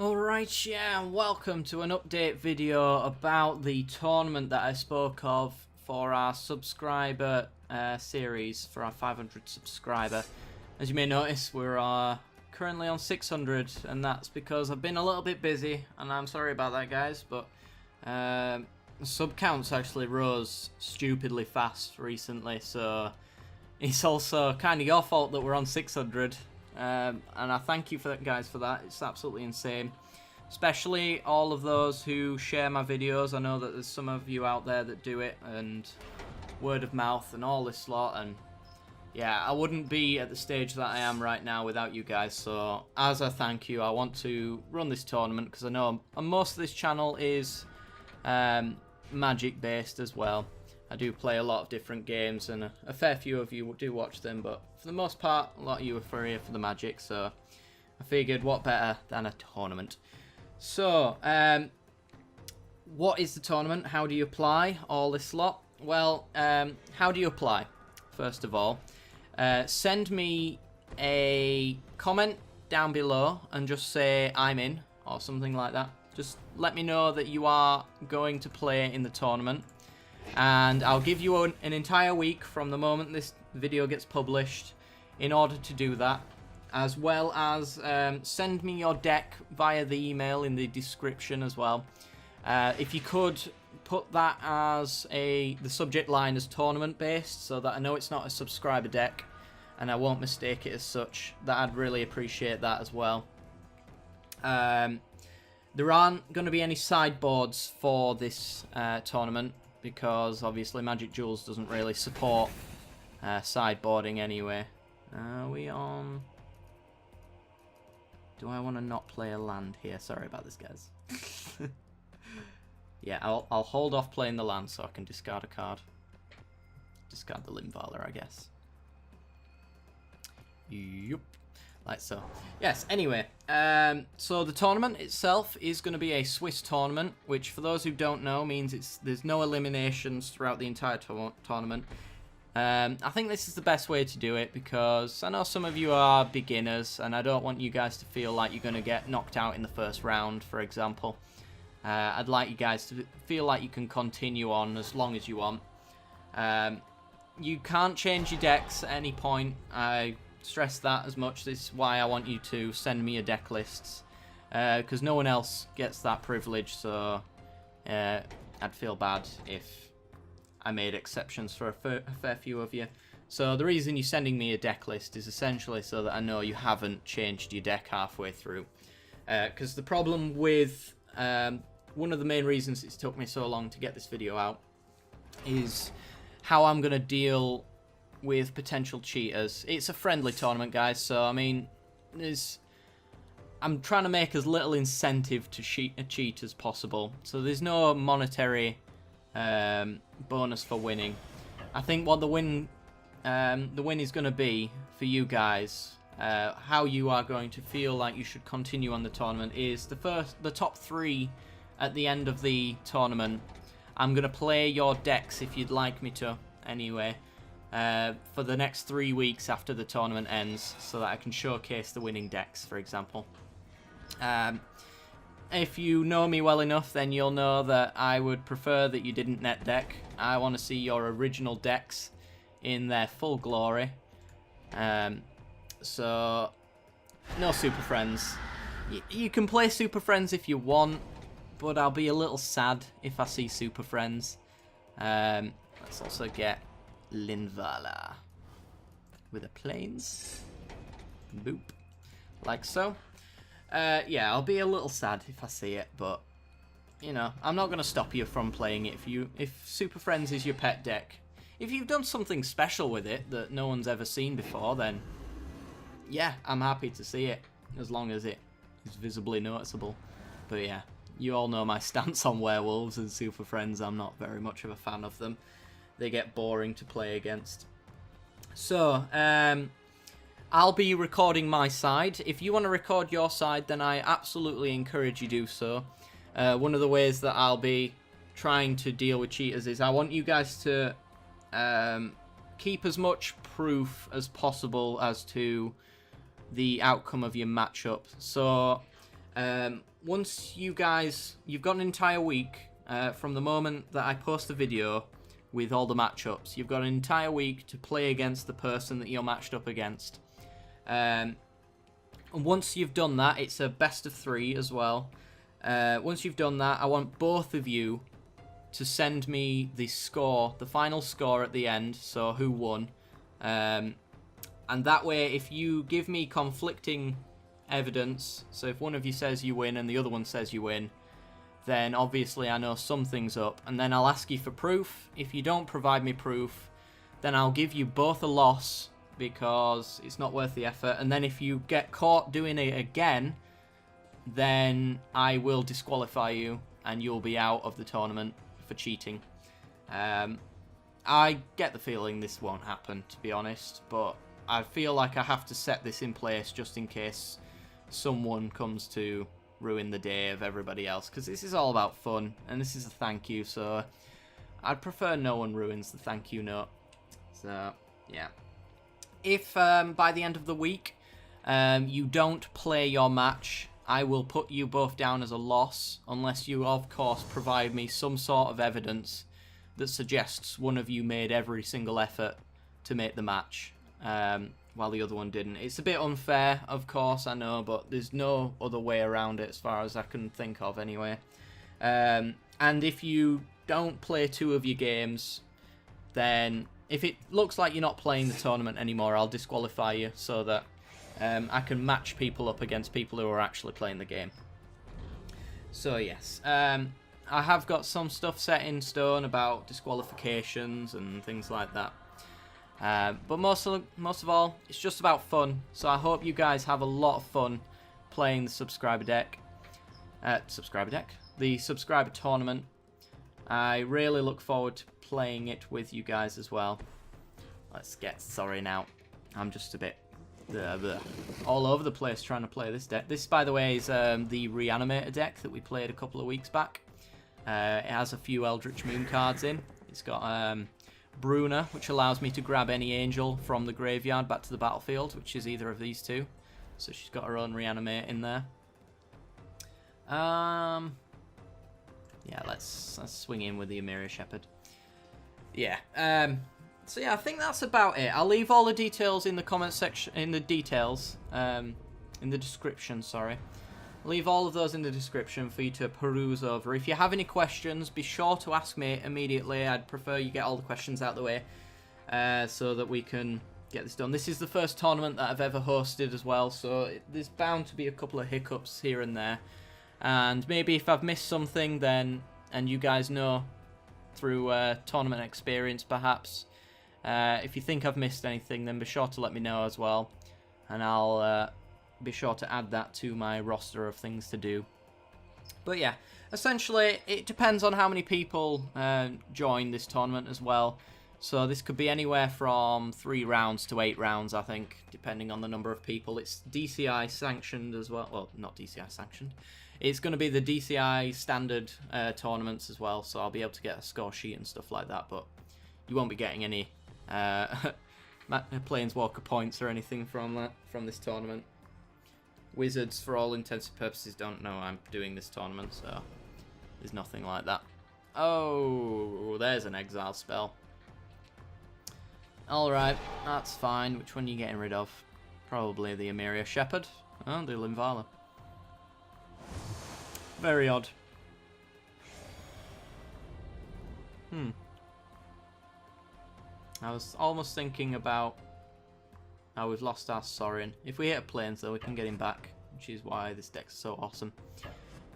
Alright, yeah, welcome to an update video about the tournament that I spoke of for our subscriber series, for our 500 subscriber. As you may notice, we're currently on 600, and that's because I've been a little bit busy, and I'm sorry about that, guys, but sub counts actually rose stupidly fast recently, so it's also kind of your fault that we're on 600. And I thank you for that, guys, for that. It's absolutely insane. Especially all of those who share my videos. I know that there's some of you out there that do it, and word of mouth and all this lot. And yeah, I wouldn't be at the stage that I am right now without you guys. So as a thank you, I want to run this tournament because I know most of this channel is Magic based as well. I do play a lot of different games, and a fair few of you do watch them, but for the most part, a lot of you are here for the Magic, so I figured what better than a tournament. So, what is the tournament? How do you apply all this lot? Well, how do you apply? First of all, send me a comment down below and just say I'm in, or something like that. Just let me know that you are going to play in the tournament. And I'll give you an entire week from the moment this video gets published in order to do that, as well as send me your deck via the email in the description as well. If you could put that as the subject line as tournament based, so that I know it's not a subscriber deck and I won't mistake it as such, that I'd really appreciate that as well. There aren't going to be any sideboards for this tournament, because obviously Magic Duels doesn't really support sideboarding anyway. Are we on? Do I want to not play a land here? Sorry about this, guys. Yeah, I'll hold off playing the land so I can discard a card. Discard the Limvala, I guess. Yup. Like so. Yes, anyway, so the tournament itself is going to be a Swiss tournament, which for those who don't know means there's no eliminations throughout the entire tournament. I think this is the best way to do it because I know some of you are beginners and I don't want you guys to feel like you're going to get knocked out in the first round, for example. I'd like you guys to feel like you can continue on as long as you want. You can't change your decks at any point. I stress that as much. This is why I want you to send me your deck lists, because no one else gets that privilege, so I'd feel bad if I made exceptions for a fair few of you. So the reason you're sending me a deck list is essentially so that I know you haven't changed your deck halfway through, because the problem with one of the main reasons it's took me so long to get this video out is how I'm going to deal with potential cheaters. It's a friendly tournament, guys, so I mean, I'm trying to make as little incentive to cheat as possible, so there's no monetary bonus for winning. I think what the win is going to be for you guys, how you are going to feel like you should continue on the tournament, is the top 3 at the end of the tournament. I'm going to play your decks if you'd like me to, anyway. For the next 3 weeks after the tournament ends, so that I can showcase the winning decks, for example. If you know me well enough, then you'll know that I would prefer that you didn't net deck. I want to see your original decks in their full glory. So, no Super Friends. You can play Super Friends if you want, but I'll be a little sad if I see Super Friends. Let's also get Linvala with a plains. Boop. Like so. Yeah, I'll be a little sad if I see it, but you know, I'm not going to stop you from playing it if Super Friends is your pet deck. If you've done something special with it that no one's ever seen before, then yeah, I'm happy to see it, as long as it is visibly noticeable. But yeah, you all know my stance on werewolves and Super Friends. I'm not very much of a fan of them. They get boring to play against. So, I'll be recording my side. If you want to record your side, then I absolutely encourage you do so. One of the ways that I'll be trying to deal with cheaters is I want you guys to keep as much proof as possible as to the outcome of your matchup. So, Once you've got an entire week from the moment that I post the video with all the matchups. You've got an entire week to play against the person that you're matched up against. And once you've done that, it's a best of 3 as well. Once you've done that, I want both of you to send me the score, the final score at the end, so who won. And that way, if you give me conflicting evidence, so if one of you says you win and the other one says you win, then obviously I know something's up, and then I'll ask you for proof. If you don't provide me proof, then I'll give you both a loss, because it's not worth the effort. And then if you get caught doing it again, then I will disqualify you and you'll be out of the tournament for cheating. I get the feeling this won't happen, to be honest, but I feel like I have to set this in place just in case someone comes to ruin the day of everybody else, because this is all about fun and this is a thank you, so I'd prefer no one ruins the thank you note. So yeah, if by the end of the week you don't play your match, I will put you both down as a loss, unless you of course provide me some sort of evidence that suggests one of you made every single effort to make the match while the other one didn't. It's a bit unfair, of course, I know, but there's no other way around it as far as I can think of anyway. And if you don't play 2 of your games, then if it looks like you're not playing the tournament anymore, I'll disqualify you so that I can match people up against people who are actually playing the game. So yes, I have got some stuff set in stone about disqualifications and things like that. But most of all, it's just about fun. So I hope you guys have a lot of fun playing the subscriber deck. The subscriber tournament. I really look forward to playing it with you guys as well. Let's get sorry now. I'm just a bit all over the place trying to play this deck. This, by the way, is the Reanimator deck that we played a couple of weeks back. It has a few Eldritch Moon cards in. It's got Bruna, which allows me to grab any angel from the graveyard back to the battlefield, which is either of these 2. So she's got her own Reanimate in there. Yeah, let's swing in with the Emeria Shepherd. Yeah. So yeah, I think that's about it. I'll leave all the details in the comment section, in the description, sorry. Leave all of those in the description for you to peruse over. If you have any questions, be sure to ask me immediately. I'd prefer you get all the questions out of the way so that we can get this done. This is the first tournament that I've ever hosted as well, so there's bound to be a couple of hiccups here and there. And maybe if I've missed something, then, and you guys know through tournament experience perhaps, if you think I've missed anything, then be sure to let me know as well. And I'll be sure to add that to my roster of things to do. But yeah, essentially it depends on how many people join this tournament as well. So this could be anywhere from 3 rounds to 8 rounds, I think, depending on the number of people. It's DCI sanctioned as well. Well, not DCI sanctioned. It's going to be the DCI standard tournaments as well, so I'll be able to get a score sheet and stuff like that, but you won't be getting any Planeswalker points or anything from this tournament. Wizards, for all intents and purposes, don't know I'm doing this tournament, so there's nothing like that. Oh, there's an exile spell. Alright, that's fine. Which one are you getting rid of? Probably the Emeria Shepherd. Oh, the Linvala. Very odd. I was almost thinking about how we've lost our Saurian. If we hit a Plains, though, we can get him back, which is why this deck's so awesome.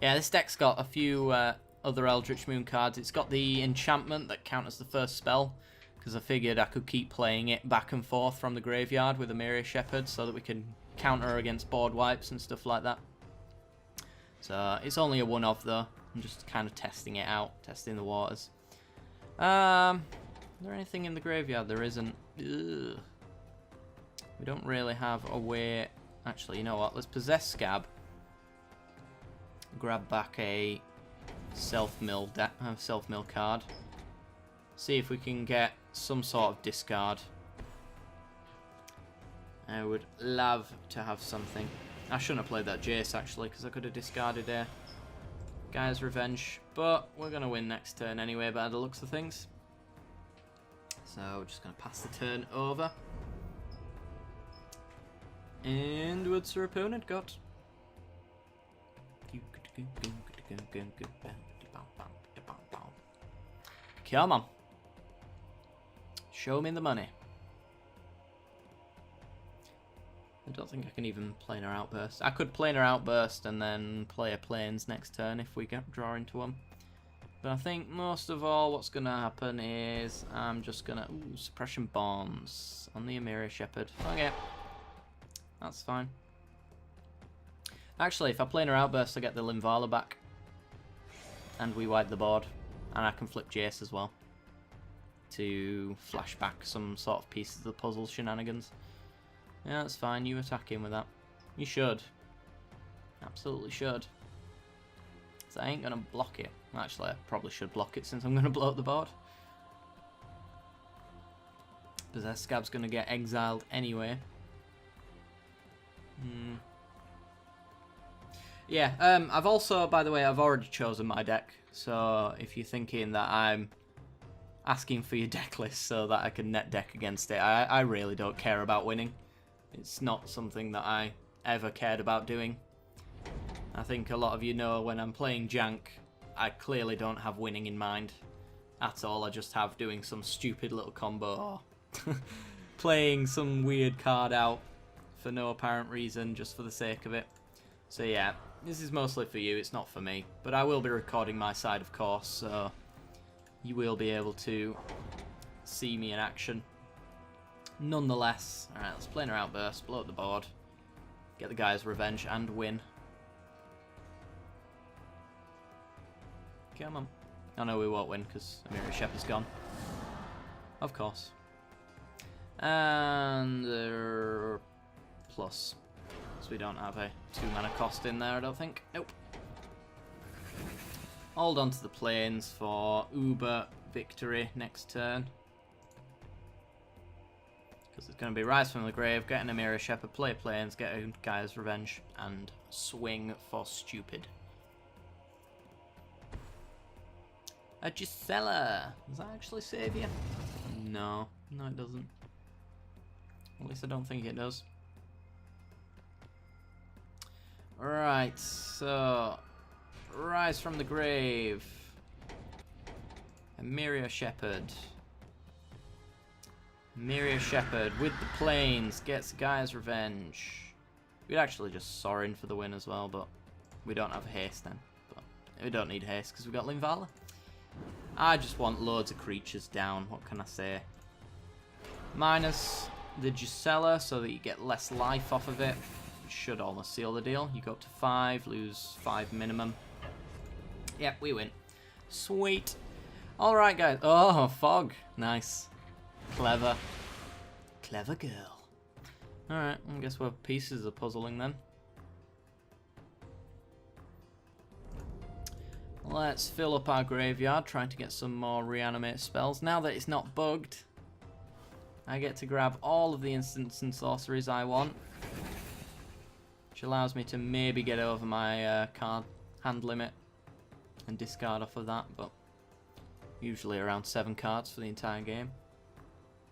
Yeah, this deck's got a few other Eldritch Moon cards. It's got the enchantment that counts as the first spell, because I figured I could keep playing it back and forth from the graveyard with Emeria Shepherd so that we can counter against board wipes and stuff like that. So it's only a one-off though. I'm just kind of testing it out, testing the waters. Is there anything in the graveyard? There isn't. Ugh. We don't really have a way. Actually, you know what? Let's possess Scab. Grab back a self-mill card. See if we can get some sort of discard. I would love to have something. I shouldn't have played that Jace, actually, because I could have discarded a Guy's Revenge. But we're going to win next turn anyway, by the looks of things. So we're just going to pass the turn over. And what's our opponent got? Come on. Show me the money. I don't think I can even Planar Outburst. I could Planar Outburst and then play a Plains next turn if we get draw into them. But I think most of all what's going to happen is I'm just going to... Ooh, Suppression Bombs on the Emeria Shepherd. Okay. That's fine. Actually, if I Planar Outburst, I get the Linvala back. And we wipe the board. And I can flip Jace as well. To flash back some sort of pieces of the puzzle shenanigans. Yeah, that's fine. You attack him with that. You should. Absolutely should. So I ain't going to block it. Actually, I probably should block it since I'm going to blow up the board. Because Scab's going to get exiled anyway. Yeah, I've also, by the way, I've already chosen my deck. So if you're thinking that I'm asking for your deck list so that I can net deck against it, I really don't care about winning. It's not something that I ever cared about doing. I think a lot of you know when I'm playing Jank, I clearly don't have winning in mind at all. I just have doing some stupid little combo or playing some weird card out for no apparent reason, just for the sake of it. So yeah, this is mostly for you, it's not for me. But I will be recording my side, of course, so you will be able to see me in action. Nonetheless, alright, let's Planar Outburst, blow up the board, get the Guy's Revenge, and win. Come on. I know we won't win because Emeria Shepherd's gone. Of course. And plus. So we don't have a 2-mana cost in there, I don't think. Nope. Hold on to the Plains for Uber victory next turn. Because it's going to be Rise from the Grave, get an Emeria Shepherd, play Plains, get a Guy's Revenge, and swing for stupid. A Gisela! Does that actually save you? No. No, it doesn't. At least I don't think it does. Right, so... Rise from the Grave. Emeria Shepherd. Emeria Shepherd with the Plains gets Guy's Revenge. We'd actually just Sorin for the win as well, but we don't have haste then. But we don't need haste because we've got Linvala. I just want loads of creatures down, what can I say? Minus the Gisela so that you get less life off of it. Which should almost seal the deal. You go up to 5, lose 5 minimum. Yep, we win. Sweet. Alright guys. Oh, Fog. Nice. Clever. Clever girl. Alright, I guess we're pieces of puzzling then. Let's fill up our graveyard, trying to get some more reanimate spells. Now that it's not bugged, I get to grab all of the instants and sorceries I want. Which allows me to maybe get over my card hand limit and discard off of that, but usually around 7 cards for the entire game.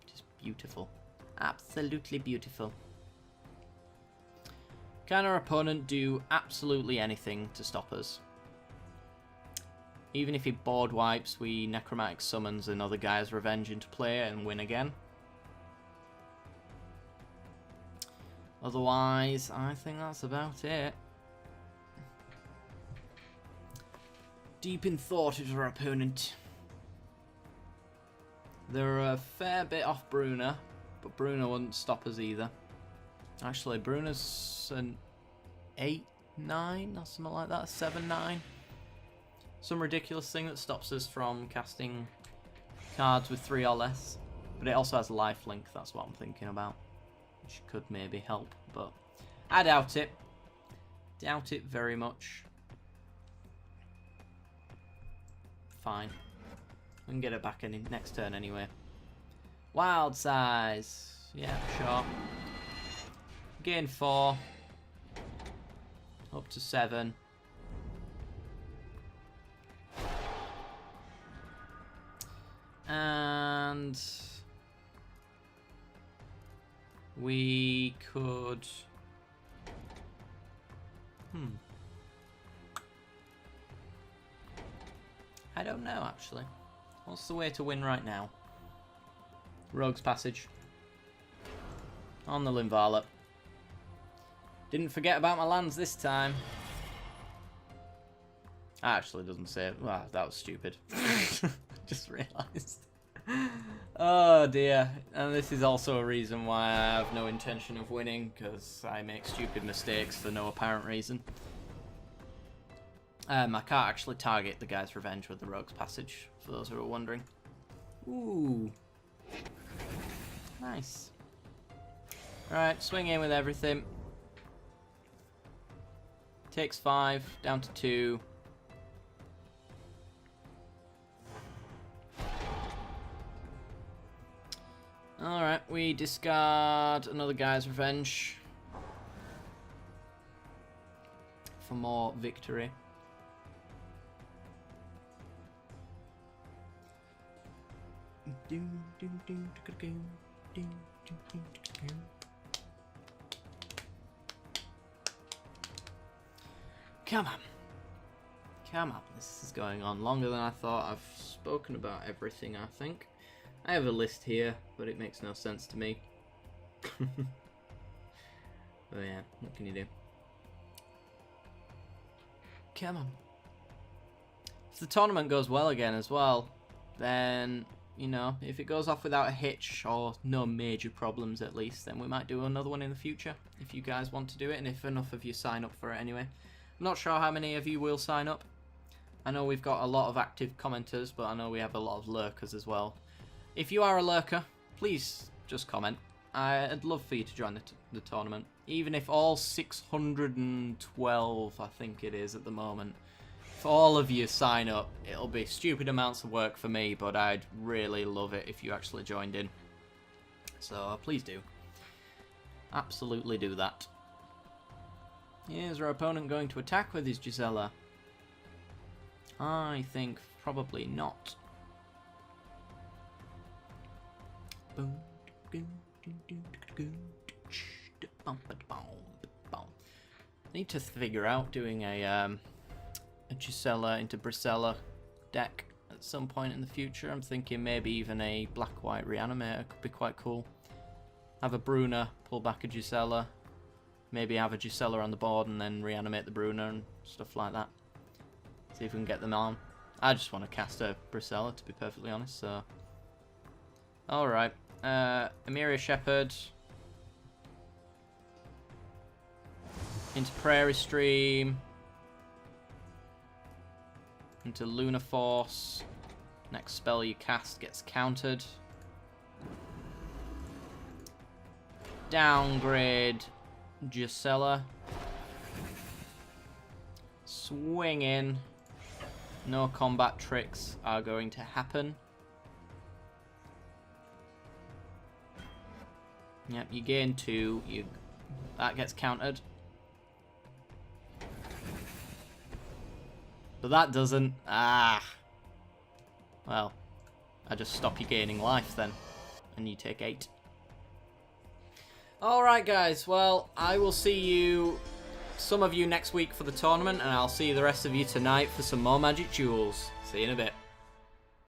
Which is beautiful. Absolutely beautiful. Can our opponent do absolutely anything to stop us? Even if he board wipes, we Necromantic summons another Guy's Revenge into play and win again. Otherwise, I think that's about it. Deep in thought is our opponent. They're a fair bit off Bruna, but Bruna wouldn't stop us either. Actually, Bruna's an 8-9 or something like that, a 7-9. Some ridiculous thing that stops us from casting cards with 3 or less. But it also has lifelink, that's what I'm thinking about. Which could maybe help, but I doubt it. Doubt it very much. Fine. We can get it back in next turn anyway. Wild size. Yeah, sure. Gain 4. Up to 7. And we could... I don't know, actually. What's the way to win right now? Rogue's Passage. On the Linvala. Didn't forget about my lands this time. Actually, doesn't say it. Wow, that was stupid. Just realised. Oh dear. And this is also a reason why I have no intention of winning, because I make stupid mistakes for no apparent reason. I can't actually target the Guy's Revenge with the Rogue's Passage, for those who are wondering. Ooh. Nice. Alright, swing in with everything. Takes 5, down to 2. Alright, we discard another Guy's Revenge for more victory. Come on. Come on. This is going on longer than I thought. I've spoken about everything, I think. I have a list here, but it makes no sense to me. Oh yeah, what can you do? Come on. If the tournament goes well again as well, then, you know, if it goes off without a hitch or no major problems at least, then we might do another one in the future if you guys want to do it and if enough of you sign up for it anyway. I'm not sure how many of you will sign up. I know we've got a lot of active commenters, but I know we have a lot of lurkers as well. If you are a lurker, please just comment. I'd love for you to join the tournament. Even if all 612, I think it is at the moment, if all of you sign up, it'll be stupid amounts of work for me, but I'd really love it if you actually joined in. So please do. Absolutely do that. Is our opponent going to attack with his Gisela? I think probably not. I need to figure out doing a Gisela into Brisela deck at some point in the future. I'm thinking maybe even a black-white reanimator could be quite cool. Have a Bruna, pull back a Gisela, maybe have a Gisela on the board and then reanimate the Bruna and stuff like that. See if we can get them on. I just want to cast a Brisela, to be perfectly honest, so... Alright. Emeria Shepherd into Prairie Stream, into Lunar Force. Next spell you cast gets countered. Downgrade Gisela. Swing in. No combat tricks are going to happen. Yep, you gain 2. That gets countered. But that doesn't. Ah. Well, I just stop you gaining life then. And you take 8. Alright guys, well, I will see you, some of you next week for the tournament, and I'll see the rest of you tonight for some more Magic Duels. See you in a bit.